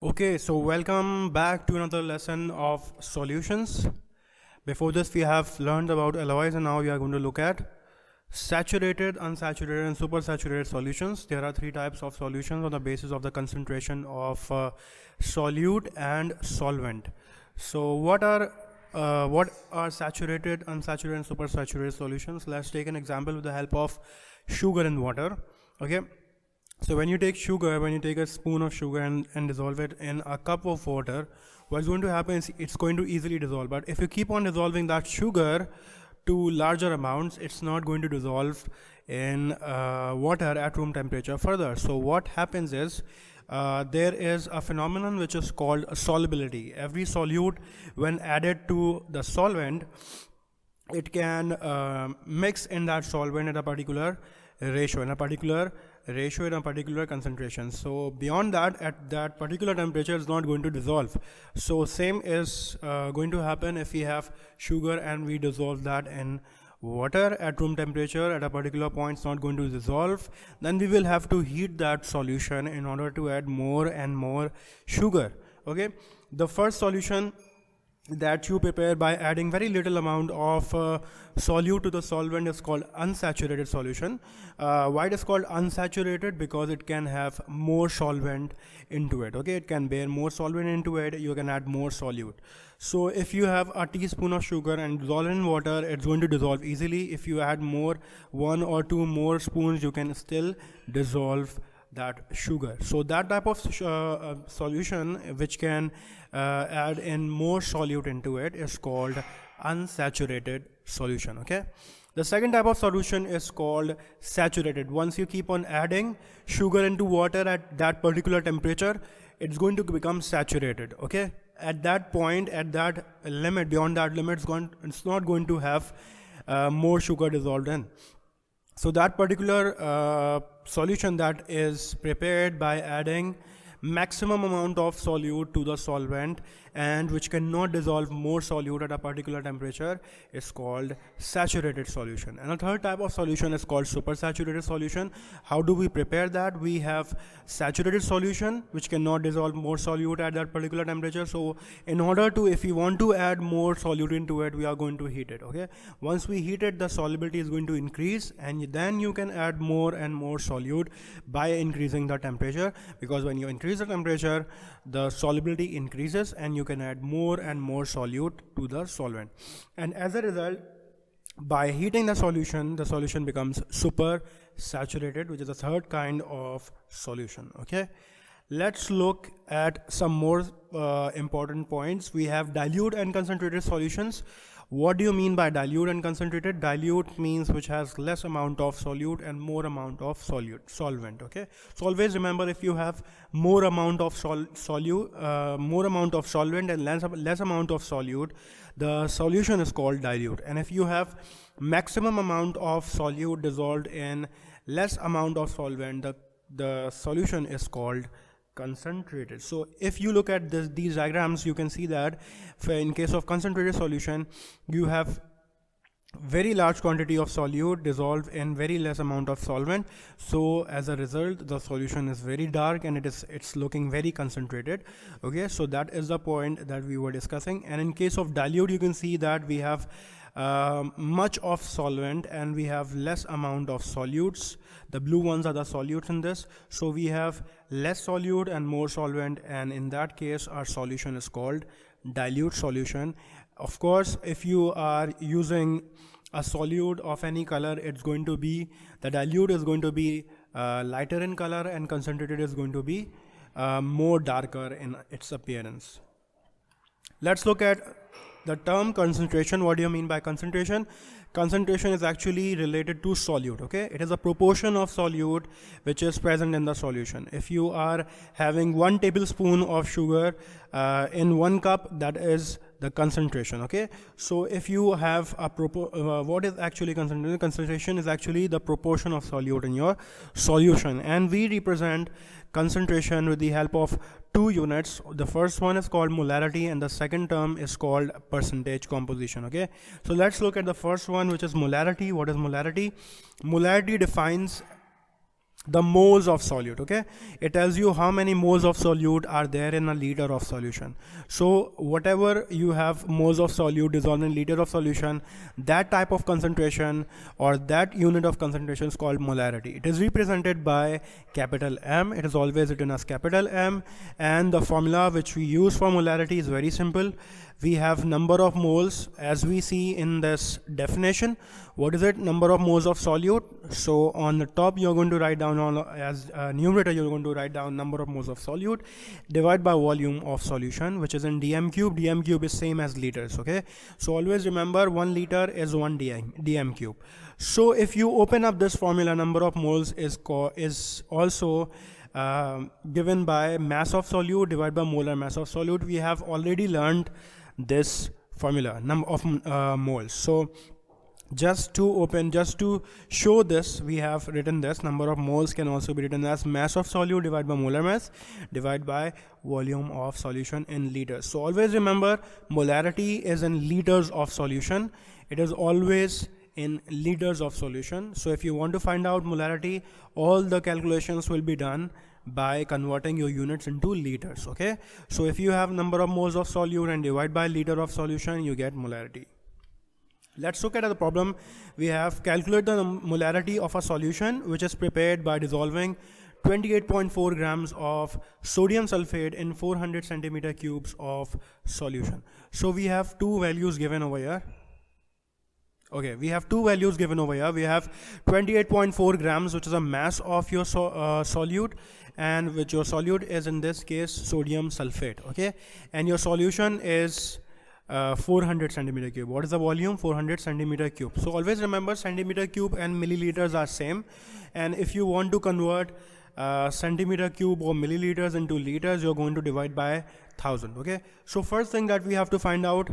Okay, so welcome back to another lesson of solutions. Before this, we have learned about alloys, and now we are going to look at saturated, unsaturated, and supersaturated solutions. There are three types of solutions on the basis of the concentration of solute and solvent. So, what are saturated, unsaturated, and supersaturated solutions? Let's take an example with the help of sugar and water. Okay. So when you take sugar, when you take a spoon of sugar and dissolve it in a cup of water, what's going to happen is it's going to easily dissolve. But if you keep on dissolving that sugar to larger amounts, it's not going to dissolve in water at room temperature further. So what happens is there is a phenomenon which is called solubility. Every solute, when added to the solvent, it can mix in that solvent at a particular ratio, in a particular concentration. So beyond that, at that particular temperature, it's not going to dissolve. So same is going to happen if we have sugar and we dissolve that in water at room temperature at a particular point. It's not going to dissolve. Then we will have to heat that solution in order to add more and more sugar. Okay, the first solution that you prepare by adding very little amount of solute to the solvent is called unsaturated solution. Why it is called unsaturated? Because it can have more solvent into it. Okay, it can bear more solvent into it. You can add more solute. So if you have a teaspoon of sugar and dissolve in water, it's going to dissolve easily. If you add one or two more spoons, you can still dissolve that sugar. So that type of solution which can add in more solute into it is called unsaturated solution. Okay, the second type of solution is called saturated. Once you keep on adding sugar into water at that particular temperature, it's going to become saturated. Okay, at that point, at that limit, beyond that limit, it's not going to have more sugar dissolved in. So that particular solution that is prepared by adding maximum amount of solute to the solvent and which cannot dissolve more solute at a particular temperature is called saturated solution. And a third type of solution is called supersaturated solution. How do we prepare that? We have saturated solution which cannot dissolve more solute at that particular temperature. So in order to, if we want to add more solute into it, we are going to heat it. Okay, once we heat it, the solubility is going to increase, and then you can add more and more solute by increasing the temperature, because when you increase the temperature, the solubility increases and you can add more and more solute to the solvent. And as a result, by heating the solution becomes super saturated, which is the third kind of solution. Okay, let's look at some more important points. We have dilute and concentrated solutions. What do you mean by dilute and concentrated? Dilute means which has less amount of solute and more amount of solvent. Okay, so always remember, if you have more amount of more amount of solvent and less amount of solute, the solution is called dilute. And if you have maximum amount of solute dissolved in less amount of solvent, the solution is called concentrated. So if you look at these diagrams, you can see that in case of concentrated solution, you have very large quantity of solute dissolved in very less amount of solvent. So as a result, the solution is very dark and it's looking very concentrated. Okay, so that is the point that we were discussing. And in case of dilute, you can see that we have much of solvent and we have less amount of solutes. The blue ones are the solutes in this. So we have less solute and more solvent, and in that case our solution is called dilute solution. Of course, if you are using a solute of any color, it's going to be, the dilute is going to be lighter in color, and concentrated is going to be more darker in its appearance. Let's look at the term concentration. What do you mean by concentration? Concentration is actually related to solute. Okay, it is a proportion of solute which is present in the solution. If you are having 1 tablespoon of sugar in 1 cup, that is the concentration. Okay, so if you have a what is actually concentration? Concentration is actually the proportion of solute in your solution, and we represent concentration with the help of 2 units. The first one is called molarity and the second term is called percentage composition. Okay, so let's look at the first one, which is molarity. What is molarity? Molarity defines the moles of solute. Okay, it tells you how many moles of solute are there in a liter of solution. So whatever you have moles of solute dissolved in liter of solution, that type of concentration or that unit of concentration is called molarity. It is represented by capital M. It is always written as capital M, and the formula which we use for molarity is very simple. We have number of moles, as we see in this definition. What is it? Number of moles of solute. So on the top you're going to write down as numerator, you're going to write down number of moles of solute divided by volume of solution, which is in dm cube. Dm cube is same as liters. Okay, so always remember 1 liter is 1 dm cube. So if you open up this formula, number of moles is also given by mass of solute divided by molar mass of solute. We have already learned this formula, number of moles. So just to show this, we have written this. Number of moles can also be written as mass of solute divided by molar mass divided by volume of solution in liters. So always remember, molarity is in liters of solution. It is always in liters of solution. So if you want to find out molarity, all the calculations will be done by converting your units into liters. Okay, so if you have number of moles of solute and divide by liter of solution, you get molarity. Let's look at the problem. We have calculate the molarity of a solution which is prepared by dissolving 28.4 grams of sodium sulfate in 400 centimeter cubes of solution. So we have two values given over here. Okay, we have two values given over here. We have 28.4 grams, which is a mass of your solute, and which your solute is in this case sodium sulfate. Okay, and your solution is 400 centimeter cube. What is the volume? 400 centimeter cube. So always remember, centimeter cube and milliliters are same, and if you want to convert centimeter cube or milliliters into liters, you're going to divide by 1000. Okay, so first thing that we have to find out,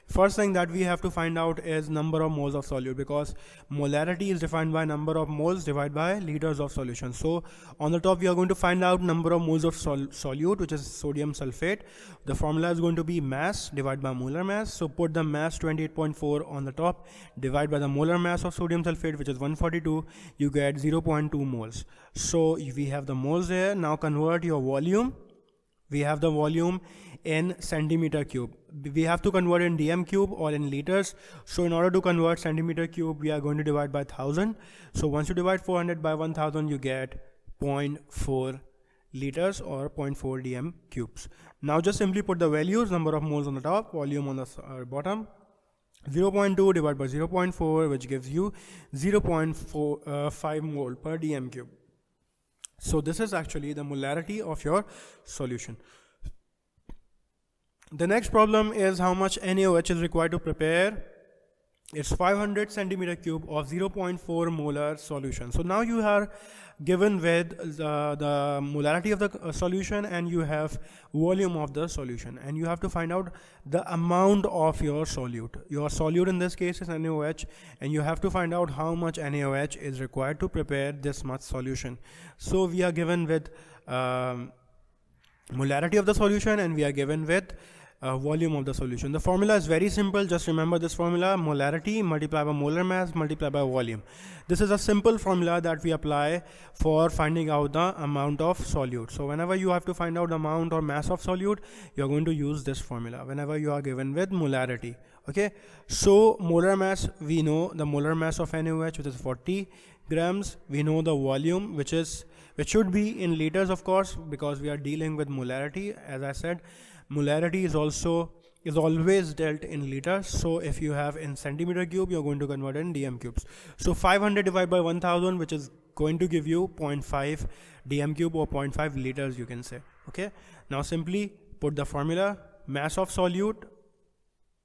first thing that we have to find out is number of moles of solute, because molarity is defined by number of moles divided by liters of solution. So on the top we are going to find out number of moles of solute, which is sodium sulfate. The formula is going to be mass divided by molar mass. So put the mass 28.4 on the top, divide by the molar mass of sodium sulfate, which is 142, you get 0.2 moles. So we have the moles here. Now convert your volume. We have the volume in centimeter cube. We have to convert in dm cube or in liters. So in order to convert centimeter cube, we are going to divide by 1000. So once you divide 400 by 1000, you get 0.4 liters or 0.4 dm cubes. Now just simply put the values, number of moles on the top, volume on the bottom. 0.2 divided by 0.4, which gives you 0.5 mole per dm cube. So this is actually the molarity of your solution. The next problem is how much NaOH is required to prepare. It's 500 centimeter cube of 0.4 molar solution. So now you are given with the molarity of the solution, and you have volume of the solution, and you have to find out the amount of your solute. Your solute in this case is NaOH, and you have to find out how much NaOH is required to prepare this much solution. So we are given with molarity of the solution, and we are given with volume of the solution. The formula is very simple. Just remember this formula: molarity multiplied by molar mass multiplied by volume. This is a simple formula that we apply for finding out the amount of solute. So whenever you have to find out the amount or mass of solute, you are going to use this formula whenever you are given with molarity. Okay, so molar mass, we know the molar mass of NaOH, which is 40 grams. We know the volume, which should be in liters, of course, because we are dealing with molarity. As I said, molarity is always dealt in liters. So if you have in centimeter cube, you're going to convert in dm cubes. So 500 divided by 1000, which is going to give you 0.5 dm cube or 0.5 liters, you can say. Okay, now simply put the formula: mass of solute,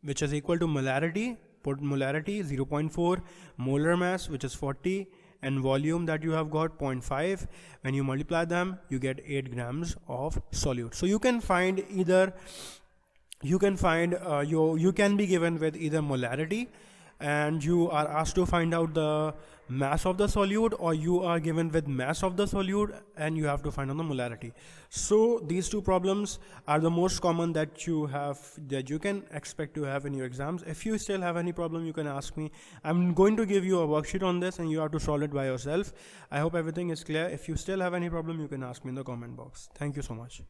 which is equal to molarity. Put molarity 0.4, molar mass, which is 40, and volume that you have got 0.5. When you multiply them, you get 8 grams of solute. So you can find either, you can be given with either molarity and you are asked to find out the mass of the solute, or you are given with mass of the solute and you have to find out the molarity. So these two problems are the most common that you can expect to have in your exams. If you still have any problem, you can ask me. I'm going to give you a worksheet on this and you have to solve it by yourself. I hope everything is clear. If you still have any problem, you can ask me in the comment box. Thank you so much.